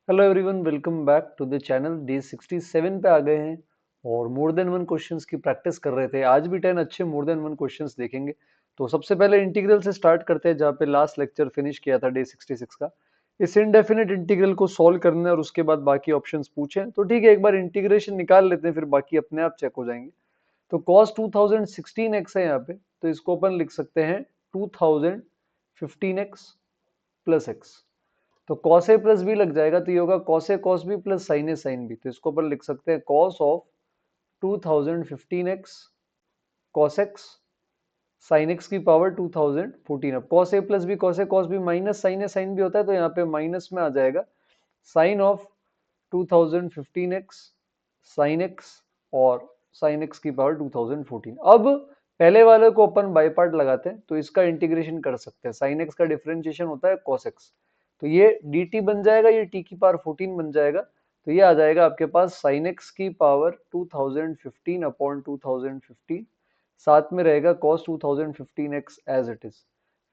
Hello everyone, welcome back to the channel. Day 67 पे आ गए हैं और मोर देन वन क्वेश्चंस की प्रैक्टिस कर रहे थे। आज भी 10 अच्छे मोर देन वन क्वेश्चंस देखेंगे। तो सबसे पहले इंटीग्रल से स्टार्ट करते हैं, जहाँ पे लास्ट लेक्चर फिनिश किया था डे 66 का। इस इनडेफिनेट इंटीग्रल को सॉल्व करना है और उसके बाद बाकी ऑप्शंस पूछे तो ठीक है, एक बार इंटीग्रेशन निकाल लेते हैं, फिर बाकी अपने आप चेक हो जाएंगे। तो cos 2016x है यहाँ पे, तो इसको अपन लिख सकते हैं 2015x प्लस एक्स। तो cos a प्लस बी लग जाएगा, तो ये होगा cos a cos b plus sin a sin b। तो इसको अपन लिख सकते हैं cos of 2015x cos x sin x की पावर 2014। अब cos a plus B cos a cos b minus sin a sin b होता है, तो यहाँ पे माइनस में आ जाएगा sin of 2015x sin x और sin x की पावर 2014। अब पहले वाले को अपन बाई पार्ट लगाते हैं, तो इसका इंटीग्रेशन कर सकते हैं। sin x का डिफरेंशिएशन होता है cos x, तो ये dt बन जाएगा, ये t की पावर 14 बन जाएगा। तो ये आ जाएगा आपके पास sin x की पावर 2015 अपॉन 2015, साथ में रहेगा cos 2015x as it is.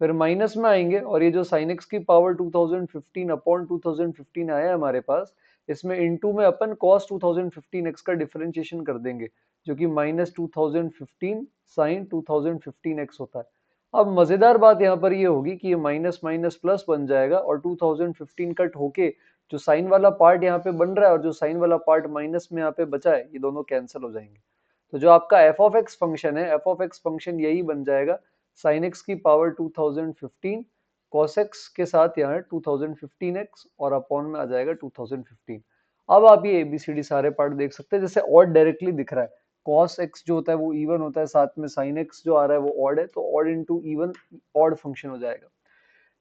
फिर माइनस में आएंगे और ये जो sin x की पावर 2015 अपॉन 2015 आया है हमारे पास, इसमें इनटू में अपन cos 2015x का डिफरेंशिएशन कर देंगे, जो कि माइनस 2015 sin 2015x होता है। अब मजेदार बात यहाँ पर ये होगी कि ये माइनस माइनस प्लस बन जाएगा और 2015 कट होके जो साइन वाला पार्ट यहाँ पे बन रहा है और जो साइन वाला पार्ट माइनस में यहाँ पे बचा है, ये दोनों कैंसिल हो जाएंगे। तो जो आपका एफ ऑफ एक्स फंक्शन है, एफ ऑफ एक्स फंक्शन यही बन जाएगा, साइन एक्स की पावर 2015 कॉस एक्स के साथ यहाँ 2015x और अपॉन में आ जाएगा 2015। अब आप ये एबीसीडी सारे पार्ट देख सकते हैं, जैसे ऑड डायरेक्टली दिख रहा है। cos x जो होता है वो इवन होता है, साथ में sin x जो आ रहा है वो ऑड है, तो odd into even odd function हो जाएगा।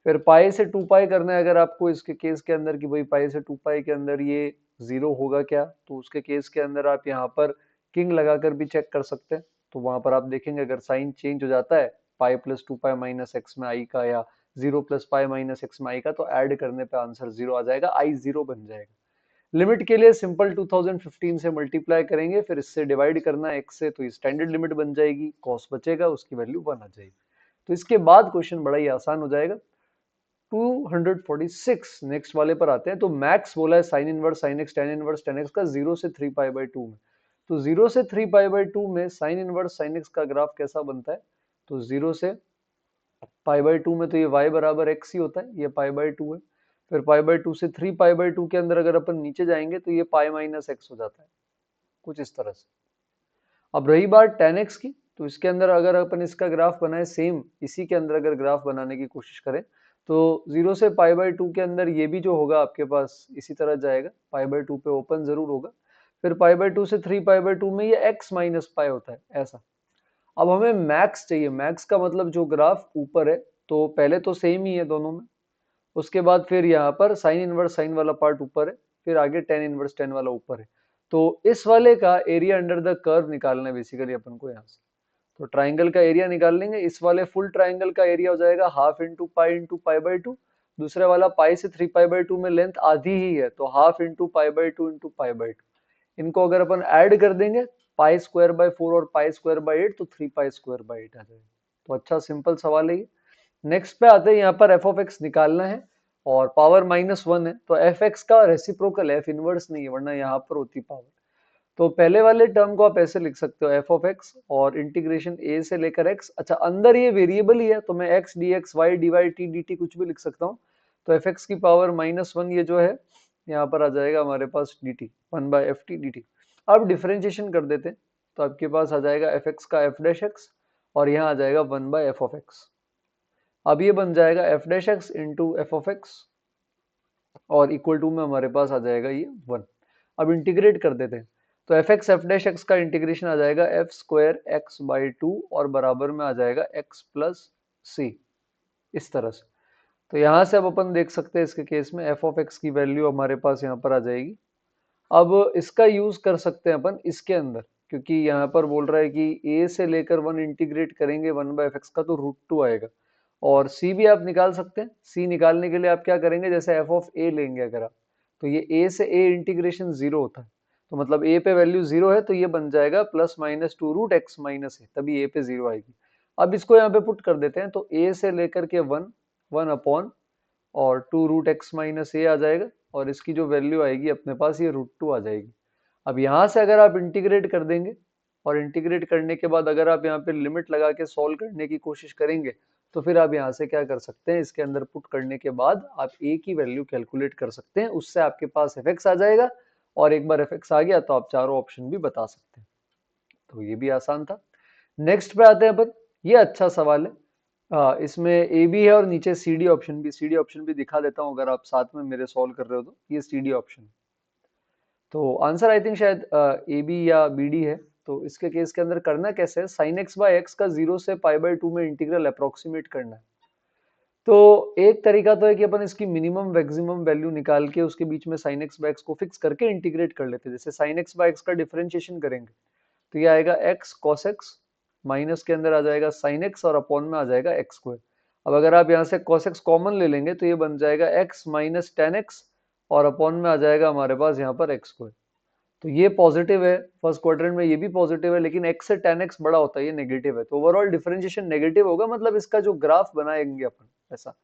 फिर पाई से 2 पाई करना है अगर आपको इसके केस के अंदर, कि भाई पाई से 2 पाई के अंदर ये जीरो होगा क्या, तो उसके केस के अंदर आप यहाँ पर किंग लगाकर भी चेक कर सकते हैं। तो वहां पर आप देखेंगे अगर साइन चेंज हो जाता है pi plus 2 pi minus x में आई का, या 0 प्लस पाई माइनस एक्स में आई का, तो ऐड करने पे आंसर 0 आ जाएगा, आई 0 बन जाएगा। लिमिट के लिए सिंपल 2015 से मल्टीप्लाई करेंगे, फिर इससे डिवाइड करना है x से, तो ये स्टैंडर्ड लिमिट बन जाएगी, cos बचेगा, उसकी वैल्यू 1 आ जाएगी। तो इसके बाद क्वेश्चन बड़ा ही आसान हो जाएगा। 246 नेक्स्ट वाले पर आते हैं। तो मैक्स बोला है sine inverse sine x ten x का 0 से 3 पाई बाई 2 में। तो 0 से 3 पाई बाई 2 में साइन इनवर्स साइन एक्स का ग्राफ कैसा बनता है, तो 0 से पाई बाई 2 में तो ये y बराबर x ही होता है, ये पाई बाई 2 है। फिर पाई बाई 2 से 3 पाई बाई 2 के अंदर अगर अपन नीचे जाएंगे तो ये पाई माइनस एक्स हो जाता है, कुछ इस तरह से। अब रही बात tan x की, तो इसके अंदर अगर अपन इसका ग्राफ बनाए सेम इसी के अंदर अगर ग्राफ बनाने की कोशिश करें, तो 0 से पाई बाई 2 के अंदर ये भी जो होगा आपके पास इसी तरह जाएगा, पाई बाई 2 पे ओपन जरूर होगा। फिर पाई बाई 2 से 3 पाई बाई 2 में ये x माइनस पाई होता है, ऐसा। अब हमें मैक्स चाहिए, मैक्स का मतलब जो ग्राफ ऊपर है, तो पहले तो सेम ही है दोनों में, उसके बाद फिर यहाँ पर साइन इनवर्स साइन वाला पार्ट ऊपर है, फिर आगे टेन इनवर्स टेन वाला ऊपर है। तो इस वाले का एरिया अंडर द कर्व निकालना है बेसिकली अपन को यहाँ से। तो ट्राइंगल का एरिया निकाल लेंगे, इस वाले फुल ट्राइंगल का एरिया हो जाएगा half into pi by two. दूसरे वाला पाई से 3 पाई बाई 2 में लेंथ आधी ही है, तो half into pi by two into pi by two. इनको अगर अपन ऐड कर देंगे, पाई स्क्वायर बाई 4 और पाई स्क्वायर बाई 8, तो 3 पाई स्क्वायर बाई 8 आ जाएगा। तो अच्छा सिंपल सवाल है ये। नेक्स्ट पे आते हैं, यहाँ पर एफ ऑफ एक्स निकालना है और पावर -1 है, तो एफ एक्स का रेसिप्रोकल एफ इनवर्स नहीं है, वरना यहाँ पर होती पावर। तो पहले वाले टर्म को आप ऐसे लिख सकते हो, एफ ऑफ एक्स और इंटीग्रेशन ए से लेकर एक्स। अच्छा, अंदर ये वेरिएबल ही है, तो मैं X D X Y D Y T D T कुछ भी लिख सकता हूँ। तो एफ एक्स की पावर -1 ये जो है यहाँ पर आ जाएगा हमारे पास डी टी, 1/ft dt। अब डिफरेंशिएशन कर देते हैं, तो आपके पास आ जाएगा एफ एक्स का एफ डैश एक्स और यहाँ आ जाएगा 1/f ऑफ एक्स। अब ये बन जाएगा F dash x into F of x और इक्वल टू में हमारे पास आ जाएगा ये 1। अब इंटीग्रेट कर देते हैं, तो F x F dash x का इंटीग्रेशन आ जाएगा एफ स्क्वायर एक्स बाई 2 और बराबर में आ जाएगा एक्स प्लस सी, इस तरह से। तो यहाँ से अब अपन देख सकते हैं इसके केस में एफ ऑफ एक्स की वैल्यू हमारे पास यहाँ पर आ जाएगी। अब इसका यूज कर सकते हैं अपन इसके अंदर, क्योंकि यहाँ पर बोल रहा है कि a से लेकर 1 इंटीग्रेट करेंगे 1/f का, तो √2 आएगा। और c भी आप निकाल सकते हैं। c निकालने के लिए आप क्या करेंगे, जैसे f ऑफ a लेंगे अगर आप, तो ये a से a इंटीग्रेशन 0 होता है, तो मतलब a पे वैल्यू 0 है, तो ये बन जाएगा +-2 √x माइनस a, तभी a पे 0 आएगी। अब इसको यहाँ पे पुट कर देते हैं, तो a से लेकर के 1 अपॉन और 2 √x माइनस a आ जाएगा, और इसकी जो वैल्यू आएगी अपने पास ये √2 आ जाएगी। अब यहाँ से अगर आप इंटीग्रेट कर देंगे और इंटीग्रेट करने के बाद अगर आप यहाँ पे लिमिट लगा के सॉल्व करने की कोशिश करेंगे तो फिर आप यहाँ से क्या कर सकते हैं, इसके अंदर पुट करने के बाद आप a की वैल्यू कैलकुलेट कर सकते हैं, उससे आपके पास fx आ जाएगा और एक बार fx आ गया तो आप चारों ऑप्शन भी बता सकते हैं। तो ये भी आसान था। नेक्स्ट पे आते हैं अपन, ये अच्छा सवाल है। इसमें ए बी है और नीचे सी डी ऑप्शन भी दिखा देता हूँ अगर आप साथ में मेरे सॉल्व कर रहे हो तो। ये सी डी ऑप्शन, तो आंसर आई थिंक शायद ए बी या बी डी है। तो इसके केस के अंदर करना कैसे है, साइन एक्स बाय एक्स का 0 से π/2 में इंटीग्रल अप्रोक्सीमेट करना है। तो एक तरीका तो है कि अपन इसकी मिनिमम मैक्सिमम वैल्यू निकाल के उसके बीच में साइन एक्स बाय एक्स को फिक्स करके इंटीग्रेट कर लेते हैं। जैसे साइन एक्स बाय एक्स का डिफरेंशिएशन करेंगे तो ये आएगा एक्स कॉस एक्स, माइनस के अंदर आ जाएगा साइन एक्स और अपॉन में आ जाएगा एक्स स्क्वायर। अब अगर आप यहाँ से कॉस एक्स कॉमन ले लेंगे तो ये बन जाएगा एक्स माइनस टेन एक्स और अपॉन में आ जाएगा हमारे पास यहाँ पर एक्स स्क्वायर। तो ये पॉजिटिव है फर्स्ट क्वाड्रेंट में, ये भी पॉजिटिव है, लेकिन x से tan x बड़ा होता है, ये नेगेटिव है, तो ओवरऑल डिफरेंशिएशन नेगेटिव होगा, मतलब इसका जो ग्राफ बनाएंगे अपन ऐसा।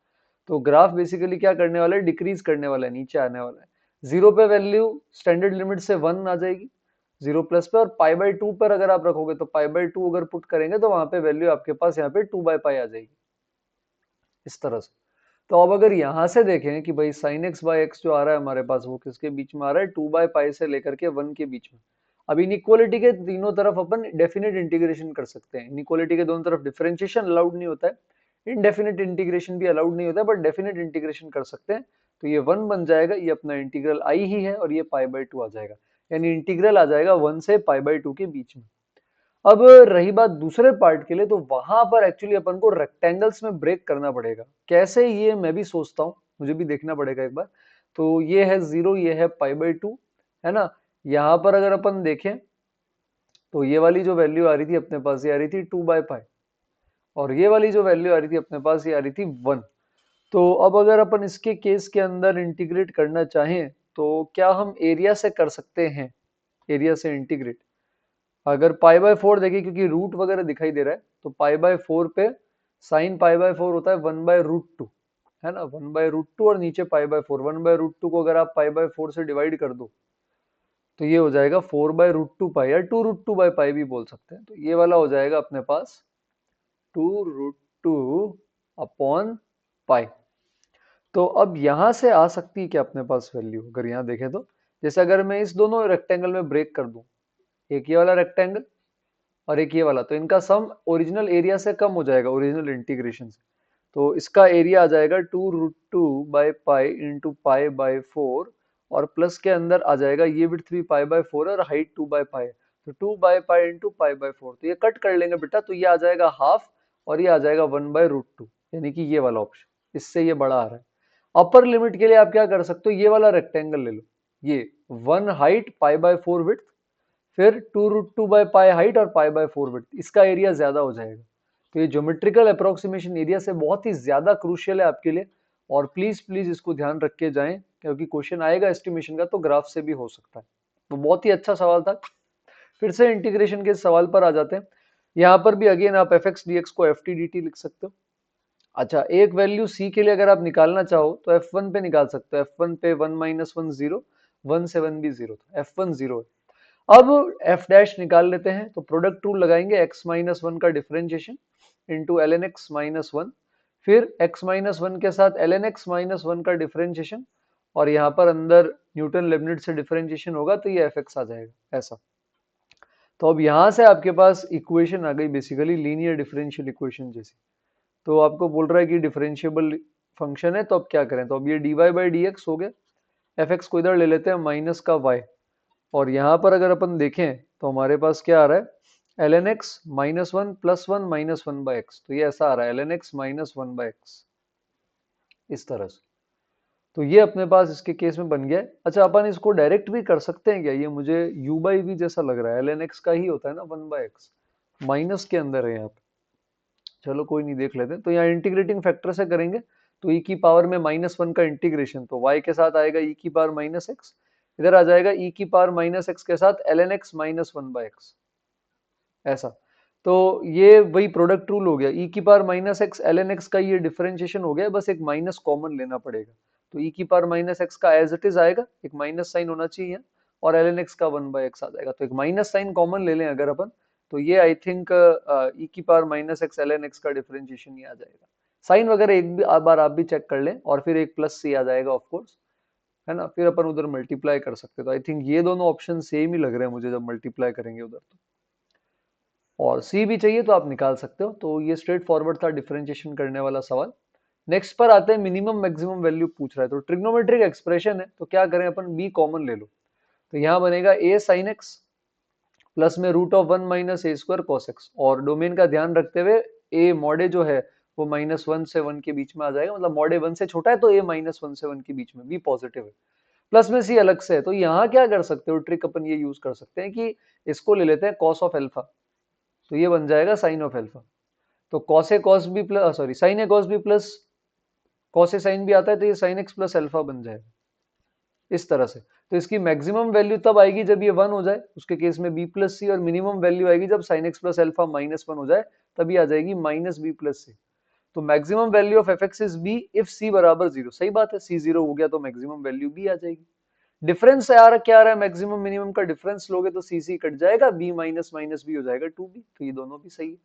तो ग्राफ बेसिकली क्या करने वाला है, डिक्रीज करने वाला है, नीचे आने वाला है। 0 पे वैल्यू स्टैंडर्ड लिमिट से 1 आ जाएगी 0 प्लस पे, और π/2 पर अगर आप रखोगे तो π/2 अगर पुट करेंगे तो वहां पे वैल्यू आपके पास यहाँ पे 2/π आ जाएगी इस तरह से। तो अब अगर यहां से देखें कि भाई साइन एक्स बाय एक्स जो आ रहा है हमारे पास वो किसके बीच में आ रहा है, 2/π से लेकर के 1 के बीच में। अब इनइक्वालिटी के तीनों तरफ अपन डेफिनेट इंटीग्रेशन कर सकते हैं। इनइक्वालिटी के दोनों तरफ डिफरेंशिएशन अलाउड नहीं होता है, इनडेफिनेट इंटीग्रेशन भी अलाउड नहीं होता है, बट डेफिनेट इंटीग्रेशन कर सकते हैं। तो ये 1 बन जाएगा, ये अपना इंटीग्रल आई ही है, और ये π/2 आ जाएगा, यानी इंटीग्रल आ जाएगा 1 से π/2 के बीच में। अब रही बात दूसरे पार्ट के लिए, तो वहां पर एक्चुअली अपन को रेक्टेंगल्स में ब्रेक करना पड़ेगा। कैसे, ये मैं भी सोचता हूँ, मुझे भी देखना पड़ेगा एक बार। तो ये है 0, ये है π/2, है ना। यहाँ पर अगर अपन देखें तो ये वाली जो वैल्यू आ रही थी अपने पास, ये आ रही थी 2/π, और ये वाली जो वैल्यू आ रही थी अपने पास, ये आ रही थी 1। तो अब अगर अपन इसके केस के अंदर इंटीग्रेट करना चाहें तो क्या हम एरिया से कर सकते हैं, एरिया से इंटीग्रेट। अगर π/4 देखिए, क्योंकि रूट वगैरह दिखाई दे रहा है, तो π/4 पे साइन π/4 होता है 1/√2, है ना, 1/√2, और नीचे π/4। 1/√2 को अगर आप π/4 से डिवाइड कर दो तो ये हो जाएगा 4/√2π, या 2√2/π भी बोल सकते हैं। तो ये वाला हो जाएगा अपने पास 2√2/π। तो अब यहां से आ सकती है क्या अपने पास वैल्यू, अगर यहाँ देखें तो, जैसे अगर मैं इस दोनों रेक्टेंगल में ब्रेक कर दूं, एक ये वाला रेक्टेंगल और एक ये वाला, तो इनका सम ओरिजिनल एरिया से कम हो जाएगा, ओरिजिनल इंटीग्रेशन से। तो इसका एरिया आ जाएगा 2√2/π इंटू π/4, और प्लस के अंदर आ जाएगा ये विड्थ भी π/4 और हाइट 2/π है, तो 2/π इंटू π/4। तो ये कट कर लेंगे बेटा, तो ये आ जाएगा हाफ, और ये आ जाएगा 1/√2, यानी कि ये वाला ऑप्शन, इससे ये बड़ा आ रहा है। अपर लिमिट के लिए आप क्या कर सकते हो, ये वाला रेक्टेंगल ले लो, ये 1 हाइट π/4 विड्थ, फिर 2√2/π हाइट और π/4 विड्थ, इसका एरिया ज्यादा हो जाएगा। तो ये ज्योमेट्रिकल अप्रोक्सीमेशन एरिया से बहुत ही ज्यादा क्रूशियल है आपके लिए, और प्लीज प्लीज इसको ध्यान रख के जाएं, क्योंकि क्वेश्चन आएगा एस्टिमेशन का तो ग्राफ से भी हो सकता है। तो बहुत ही अच्छा सवाल था। फिर से इंटीग्रेशन के सवाल पर आ जाते हैं। यहाँ पर भी अगेन आप एफ एक्स डी एक्स को एफ टी डी टी लिख सकते हो। अच्छा, एक वैल्यू सी के लिए अगर आप निकालना चाहो तो f1 पे निकाल सकते हो। f1 पे 1 माइनस 1 0, 1 से 1 भी 0 था, f1 0 है। अब f डैश निकाल लेते हैं, तो प्रोडक्ट रूल लगाएंगे, x माइनस 1 का differentiation into L N X minus 1, फिर x माइनस 1 के साथ एल एन एक्स माइनस 1 का डिफरेंशिएशन, और यहाँ पर अंदर न्यूटन लेबनिट से डिफरेंशिएशन होगा, तो ये एफ एक्स आ जाएगा ऐसा। तो अब यहाँ से आपके पास इक्वेशन आ गई बेसिकली लीनियर डिफरेंशियल इक्वेशन जैसी। तो आपको बोल रहा है कि डिफरेंशिएबल फंक्शन है, तो अब क्या करें, तो अब ये dy बाई डी एक्स हो गया, एफ एक्स को इधर ले लेते हैं माइनस का y, और यहाँ पर अगर अपन देखें तो हमारे पास क्या आ रहा है, L N X minus 1 plus 1 minus 1 by X, तो ये ऐसा आ रहा है L N X minus 1 by X, इस तरह से। तो ये अपने पास इसके केस में बन गया है। अच्छा, अपन इसको डायरेक्ट भी कर सकते हैं क्या, ये मुझे u बाई वी जैसा लग रहा है, एल एन एक्स का ही होता है ना 1 बाई एक्स, माइनस के अंदर है यहाँ पे। चलो कोई नहीं, देख लेते हैं। तो यहाँ इंटीग्रेटिंग फैक्टर से करेंगे तो e की पावर में -1 का इंटीग्रेशन, तो y के साथ आएगा e की पावर माइनस एक्स, इधर आ जाएगा e की पावर माइनस एक्स के साथ L N X minus 1 by X, ऐसा। तो ये वही प्रोडक्ट रूल हो गया, e की power minus X L N X का ये डिफरेंशिएशन हो गया, बस एक माइनस कॉमन लेना पड़ेगा। तो e की पावर माइनस एक्स का एज इट इज आएगा, एक माइनस साइन होना चाहिए यहाँ, और ln x का 1/x आ जाएगा। तो एक माइनस साइन कॉमन ले लें अगर अपन, तो ये आई थिंक e की power minus x ln x का डिफरेंशिएशन ही आ जाएगा। साइन वगैरह एक बार आप भी चेक कर लें, और फिर एक प्लस सी आ जाएगा ऑफ कोर्स, है ना, फिर अपन उधर मल्टीप्लाई कर सकते हैं। तो आई थिंक ये दोनों ऑप्शन सेम ही लग रहे हैं मुझे जब मल्टीप्लाई करेंगे उधर तो, और सी भी चाहिए तो आप निकाल सकते हो। तो ये स्ट्रेट फॉरवर्ड था डिफरेंशिएशन करने वाला सवाल। नेक्स्ट पर आते हैं, मिनिमम मैक्सिमम वैल्यू पूछ रहा है, तो ट्रिग्नोमेट्रिक एक्सप्रेशन है, तो क्या करें अपन, बी कॉमन ले लो। तो यहाँ बनेगा a sin x प्लस में root of 1 minus A square cos X, और डोमेन का ध्यान रखते हुए a मॉडे जो है वो -1 से 1 के बीच में आ जाएगा, मतलब मॉडे 1 से छोटा है तो a -1 से 1 के बीच में, b पॉजिटिव है, प्लस में c अलग से है। तो यहाँ क्या कर सकते हो, ट्रिक अपन ये यूज कर सकते हैं कि इसको ले लेते हैं कॉस ऑफ एल्फा, तो ये बन जाएगा साइन ऑफ एल्फा। तो cos A cos B plus, sorry, sine A cos B plus cos A sine भी आता है, तो ये साइन एक्स प्लस एल्फा बन जाएगा इस तरह से। तो इसकी मैक्सिमम वैल्यू तब आएगी जब ये 1 हो जाए, उसके केस में b प्लस सी, और मिनिमम वैल्यू आएगी जब साइन एक्स प्लस एल्फा -1 हो जाए, तभी आ जाएगी माइनस बी प्लस सी। तो maximum value of F X is B if C बराबर 0। सही बात है, सी 0 हो गया तो मैक्सिमम वैल्यू बी आ जाएगी। डिफरेंस यार क्या आ रहा है, मैक्सिमम मिनिमम का डिफरेंस लोगे तो सी सी कट जाएगा, बी माइनस माइनस बी हो जाएगा 2b, तो ये दोनों भी सही है।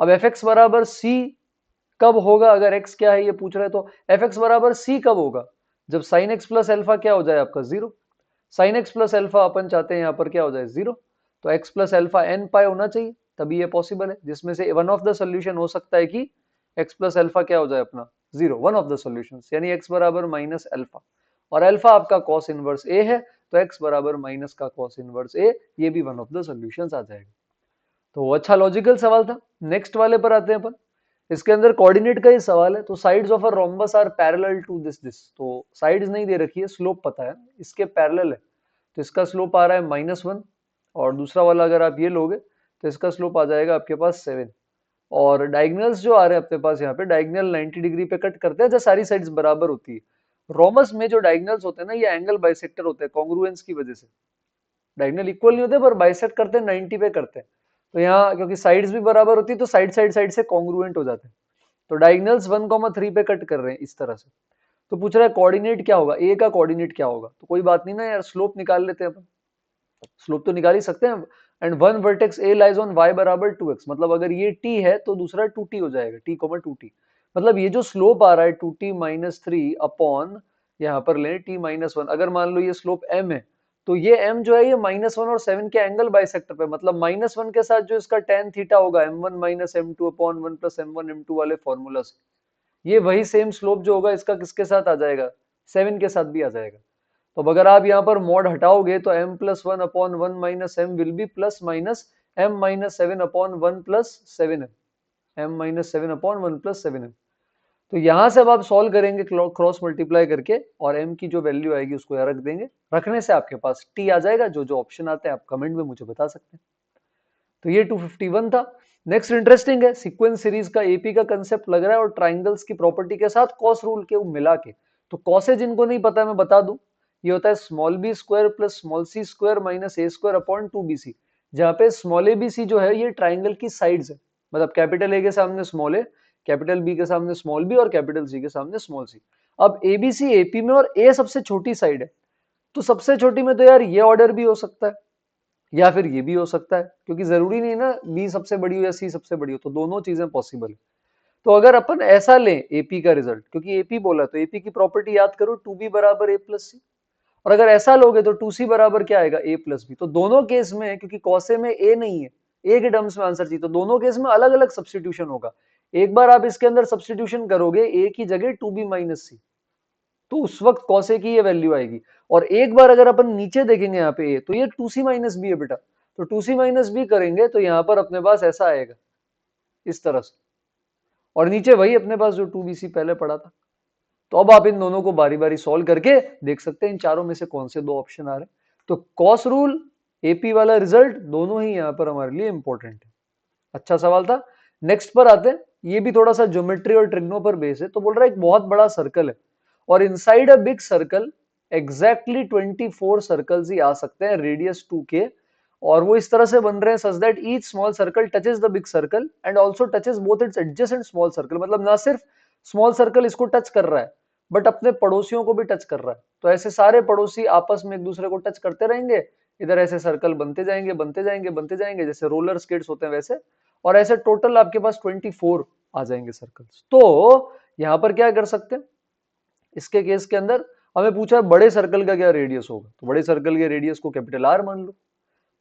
अब एफ एक्स बराबर सी कब होगा, अगर x क्या है ये पूछ रहा है, तो एफ एक्स बराबर सी कब होगा, जब साइन एक्स प्लस एल्फा क्या हो जाए आपका 0। साइन एक्स प्लस एल्फा अपन चाहते हैं यहाँ पर क्या हो जाए 0, तो x प्लस एल्फा n पाई होना चाहिए, तभी ये पॉसिबल है, जिसमें से वन ऑफ द सोल्यूशन हो सकता है कि x प्लस एल्फा क्या हो जाए अपना 0, वन ऑफ द सोल्यूशन, यानी x बराबर माइनस एल्फा, और एल्फा आपका कॉस इनवर्स a है, तो x बराबर माइनस का कॉस इनवर्स a, ये भी वन ऑफ द सोल्यूशन आ जाएगा। तो अच्छा लॉजिकल सवाल था। नेक्स्ट वाले पर आते हैं अपन, इसके अंदर कोऑर्डिनेट का ही सवाल है। तो sides of a rhombus are parallel to this, तो साइड्स नहीं दे रखी है, स्लोप पता है, इसके पैरेलल है, तो इसका स्लोप आ रहा है -1, और दूसरा वाला अगर आप ये लोगे तो इसका स्लोप आ जाएगा आपके पास 7, और डायगोनल्स जो आ रहे हैं अपने पास यहाँ पे, डायगोनल 90 डिग्री पे कट करते हैं जब सारी साइड्स बराबर होती है। रोमस में जो डायगोनल्स होते हैं ना, ये एंगल बाइसेक्टर होते हैं कॉन्ग्रुएंस की वजह से, डायगोनल इक्वल नहीं होते पर बाइसेक्ट करते हैं 90 पे करते हैं। तो यहाँ क्योंकि साइड्स भी बराबर होती है तो साइड साइड साइड से कॉन्ग्रुएंट हो जाते हैं, तो डायगोनल्स 1,3 पे कट कर रहे हैं इस तरह से। तो पूछ रहा है कोऑर्डिनेट क्या होगा, ए का कोऑर्डिनेट क्या होगा, तो कोई बात नहीं ना यार, स्लोप निकाल लेते हैं अपन, स्लोप तो निकाल ही सकते हैं। And one vertex A lies on y बराबर 2x, मतलब अगर ये t है तो दूसरा 2t हो जाएगा, t, 2t, मतलब ये जो स्लोप आ रहा है 2t माइनस 3 अपॉन, यहाँ पर लें t माइनस 1, अगर मान लो ये स्लोप m है, तो ये m जो है ये -1 और 7 के एंगल बाइसेक्टर पे, मतलब -1 के साथ जो इसका tan थीटा होगा m1 minus m2 upon 1 plus m1 m2 वाले फॉर्मूला से, ये वही सेम स्लोप जो होगा इसका किसके साथ आ जाएगा, 7 के साथ भी आ जाएगा। तो अगर आप यहाँ पर मॉड हटाओगे तो m plus 1 upon 1 minus M will be plus minus m minus 7 upon 1 plus 7m, m minus 7 upon 1 plus 7m। तो यहाँ से अब आप सॉल्व करेंगे क्रॉस मल्टीप्लाई करके, और m की जो वैल्यू आएगी उसको यहाँ रख देंगे, रखने से आपके पास t आ जाएगा। जो जो ऑप्शन आते हैं आप कमेंट में मुझे बता सकते हैं। तो ये 251 था। नेक्स्ट इंटरेस्टिंग है, सीक्वेंस सीरीज का एपी का कंसेप्ट लग रहा है, और ट्राइंगल्स की प्रॉपर्टी के साथ कॉस रूल के मिला के। तो कॉसे जिनको नहीं पता मैं बता दूं, ये होता है small B square plus small C square minus A square upon 2bc, जहाँ पे स्मॉल ए बी सी जो है ये ट्राइंगल की साइड्स है, मतलब कैपिटल ए के सामने स्मॉल ए, कैपिटल बी के सामने स्मॉल बी, और कैपिटल सी के सामने स्मॉल सी। अब ए बी सी एपी में, और ए सबसे छोटी साइड है, तो सबसे छोटी में तो यार ये ऑर्डर भी हो सकता है या फिर ये भी हो सकता है, क्योंकि जरूरी नहीं ना बी सबसे बड़ी हो या सी सबसे बड़ी हो, तो दोनों चीजें पॉसिबल है। तो अगर अपन ऐसा लें एपी का रिजल्ट, क्योंकि एपी बोला तो एपी की प्रॉपर्टी याद करो 2b बराबर a प्लस सी, और अगर ऐसा लोगे तो 2c बराबर क्या आएगा a प्लस बी। तो दोनों केस में, क्योंकि कॉसे में a नहीं है, a के टर्म्स में आंसर चाहिए, तो दोनों केस में अलग अलग सब्सटीट्यूशन होगा। एक बार आप इसके अंदर सब्सटीट्यूशन करोगे a की जगह 2b माइनस सी, तो उस वक्त कॉसे की ये वैल्यू आएगी। और एक बार अगर अपन नीचे देखेंगे यहाँ पे तो ये 2c माइनस बी है बेटा, तो 2c माइनस बी करेंगे तो यहाँ पर अपने पास ऐसा आएगा इस तरह से, और नीचे वही अपने पास जो 2bc पहले पड़ा था। तो अब आप इन दोनों को बारी बारी सॉल्व करके देख सकते हैं इन चारों में से कौन से दो ऑप्शन आ रहे हैं। तो कॉस रूल, एपी वाला रिजल्ट, दोनों ही यहाँ पर हमारे लिए इंपॉर्टेंट है। अच्छा सवाल था। नेक्स्ट पर आते हैं, ये भी थोड़ा सा ज्योमेट्री और ट्रिग्नो पर बेस है। तो बोल रहा है एक बहुत बड़ा सर्कल है, और inside a big circle exactly 24 circles ही आ सकते हैं रेडियस 2k, और वो इस तरह से बन रहे हैं such that each small circle touches the big circle and also touches both it's adjacent small circle, मतलब ना सिर्फ स्मॉल सर्कल इसको टच कर रहा है बट अपने पड़ोसियों को भी टच कर रहा है। तो ऐसे सारे पड़ोसी आपस में एक दूसरे को टच करते रहेंगे, इधर ऐसे सर्कल बनते जाएंगे बनते जाएंगे बनते जाएंगे, जैसे रोलर स्केट्स होते हैं वैसे, और ऐसे टोटल आपके पास 24 आ जाएंगे सर्कल्स। तो यहां पर क्या कर सकते हैं, इसके केस के अंदर हमें पूछा है बड़े सर्कल का क्या रेडियस होगा, तो बड़े सर्कल के रेडियस को कैपिटल आर मान लो।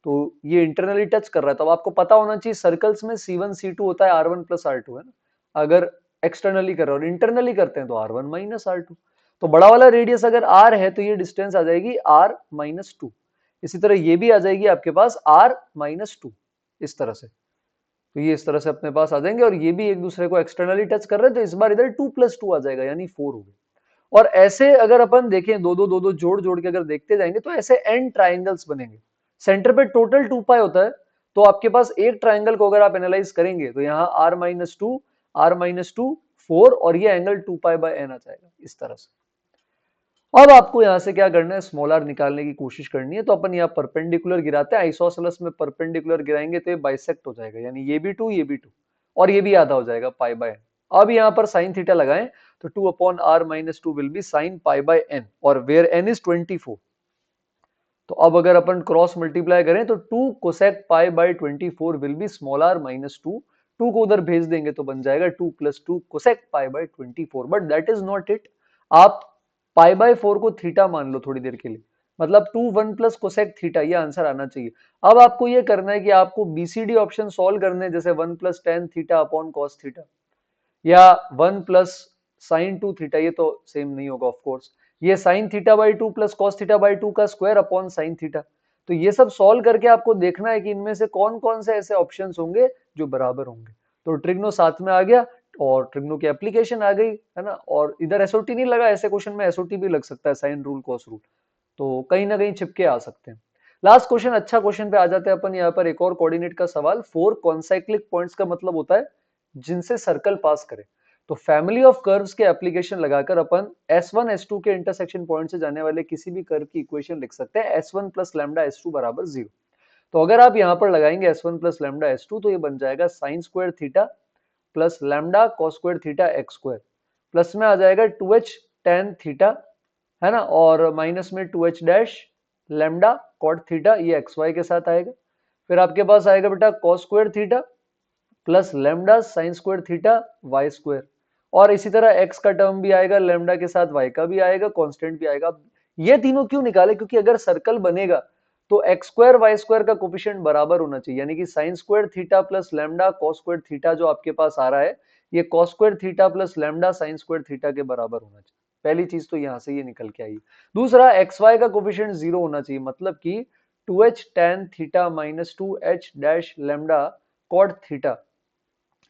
तो ये इंटरनली टच कर रहा है, तो अब आपको पता होना चाहिए सर्कल्स में C1 C2 होता है R1 प्लस R2 है ना, अगर एक्सटर्नली कर रहे हो और इंटरनली करते हैं तो R1 माइनस R2। तो बड़ा वाला रेडियस अगर R है तो ये डिस्टेंस आ जाएगी R माइनस 2। इसी तरह ये भी आ जाएगी आपके पास R माइनस 2, इस तरह से। तो ये इस तरह से अपने पास आ जाएंगे, और ये भी एक दूसरे को एक्सटर्नली टच कर रहे हैं, तो इस बार इधर 2 प्लस 2 आ जाएगा, यानी 4 हो गए। और ऐसे अगर अपन देखें दो दो जोड़ जोड़ के अगर देखते जाएंगे तो ऐसे एन ट्राइंगल्स बनेंगे। सेंटर पे टोटल 2 पाई होता है, तो आपके पास एक ट्राइंगल को अगर आप एनालाइज करेंगे तो यहाँ r minus two, r minus two, 4, और ये एंगल 2 पाई बाय एन आ जाएगा इस तरह से। अब आपको यहां से क्या करना है, स्मॉल आर निकालने की कोशिश करनी है। तो अपन यहाँ परपेंडिकुलर गिराते हैं, आइसोसेलेस में परपेंडिकुलर गिराएंगे तो ये बाइसेक्ट हो जाएगा, यानी ये भी 2 ये भी 2, और ये भी आधा हो जाएगा पाई बाय एन। अब यहाँ पर साइन थीटा लगाएं तो 2 अपॉन r minus 2 will be sine pi by N, और वेयर एन इज 24। तो अब अगर अपन क्रॉस मल्टीप्लाई करें तो 2 cosec pi by 24 will be small R minus 2। 2 को उधर भेज देंगे तो बन जाएगा 2 plus 2 cosec pi by 24। But that is not it, आप पाई बाय 4 को थीटा मान लो थोड़ी देर के लिए, मतलब 2 1 प्लस कोसेक थीटा, ये आंसर आना चाहिए। अब आपको ये करना है कि आपको बीसीडी ऑप्शन सॉल्व करने हैं, जैसे 1 plus tan theta upon cos theta, या 1 प्लस साइन 2 थीटा, ये तो सेम नहीं होगा ऑफ कोर्स, ये sine theta by 2 plus cos theta by 2 का स्क्वायर अपॉन साइन थीटा। तो ये सब सॉल्व करके आपको देखना है कि इनमें से कौन कौन से ऐसे ऑप्शंस होंगे जो बराबर होंगे। तो ट्रिग्नो साथ में आ गया, और ट्रिग्नो की एप्लीकेशन आ गई, है ना। और इधर एसओटी नहीं लगा, ऐसे क्वेश्चन में एसओटी भी लग सकता है, साइन रूल कॉस रूल, तो कहीं ना कहीं छिपके आ सकते हैं। लास्ट क्वेश्चन, अच्छा क्वेश्चन पे आ जाते हैं अपन। यहाँ पर एक और कोऑर्डिनेट का सवाल, 4 कॉन्साइक्लिक पॉइंट्स का मतलब होता है जिनसे सर्कल पास करे। तो फैमिली ऑफ कर्व्स के एप्लीकेशन लगाकर अपन S1 S2 के इंटरसेक्शन पॉइंट से जाने वाले किसी भी कर्व की इक्वेशन लिख सकते हैं, S1 प्लस लैम्डा S2 बराबर 0। तो अगर आप यहाँ पर लगाएंगे S1 प्लस लैम्डा S2 तो ये बन जाएगा sine square theta plus lambda cos square theta x square, plus में आ जाएगा 2h tan थीटा, है ना, और माइनस में 2h dash lambda cot theta, ये xy के साथ आएगा। फिर आपके पास आएगा बेटा cos square theta plus lambda sine square theta Y square, और इसी तरह x का टर्म भी आएगा, लैम्डा के साथ y का भी आएगा, कांस्टेंट भी आएगा। ये तीनों क्यों निकाले, क्योंकि अगर सर्कल बनेगा तो x स्क्वायर वाई स्क्वायर का कोफिशिएंट बराबर होना चाहिए, यानी कि sign square theta plus lambda cos square theta जो आपके पास आ रहा है, ये cos square theta plus lambda sine square theta के बराबर होना चाहिए। पहली चीज तो यहां से ये निकल के आई। दूसरा, एक्स वाई का कोफिशिएंट 0 होना चाहिए, मतलब कि 2h tan थीटा minus 2h dash lambda cot theta,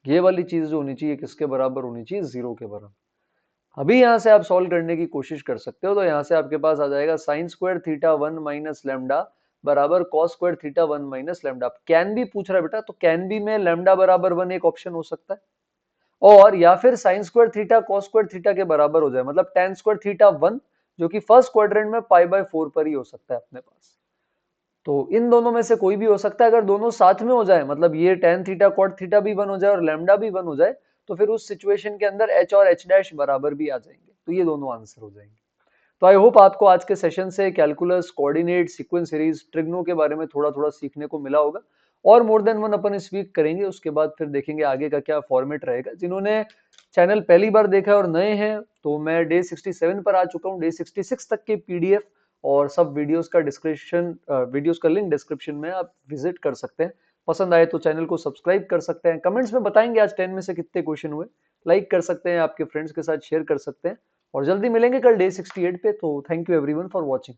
ये वाली चीज जो होनी चाहिए किसके बराबर होनी चाहिए, 0 के बराबर। अभी यहां से आप सॉल्व करने की कोशिश कर सकते हो। तो यहां से आपके पास आ जाएगा sine square theta 1 minus lambda बराबर cos square theta 1 minus lambda. कैन भी पूछ रहा है बेटा, तो कैन भी में लैम्डा बराबर 1 एक ऑप्शन हो सकता है, और या फिर sign square theta cos square theta के बराबर हो जाए, मतलब tan स्क्वायर थीटा 1, जो कि फर्स्ट क्वाड्रेंट में पाई बाय 4 पर ही हो सकता है अपने पास। तो इन दोनों में से कोई भी हो सकता है। अगर दोनों साथ में हो जाए, मतलब ये tan थीटा कॉट थीटा भी 1 हो जाए और लैम्डा भी 1 हो जाए, तो फिर उस सिचुएशन के अंदर h और h डैश बराबर भी आ जाएंगे, तो ये दोनों आंसर हो जाएंगे। तो आई होप आपको आज के सेशन से calculus, coordinate, sequence series, trigno के बारे में थोड़ा थोड़ा सीखने को मिला होगा। और मोर देन वन अपन इस वीक करेंगे, उसके बाद फिर देखेंगे आगे का क्या फॉर्मेट रहेगा। जिन्होंने चैनल पहली बार देखा है और नए हैं, तो मैं डे 67 पर आ चुका हूँ। डे 66 तक के पीडीएफ और सब वीडियोस का डिस्क्रिप्शन, वीडियोस का लिंक डिस्क्रिप्शन में आप विजिट कर सकते हैं। पसंद आए तो चैनल को सब्सक्राइब कर सकते हैं। कमेंट्स में बताएंगे आज 10 में से कितने क्वेश्चन हुए, लाइक कर सकते हैं, आपके फ्रेंड्स के साथ शेयर कर सकते हैं। और जल्दी मिलेंगे कल डे 68 पे। तो thank you everyone for watching.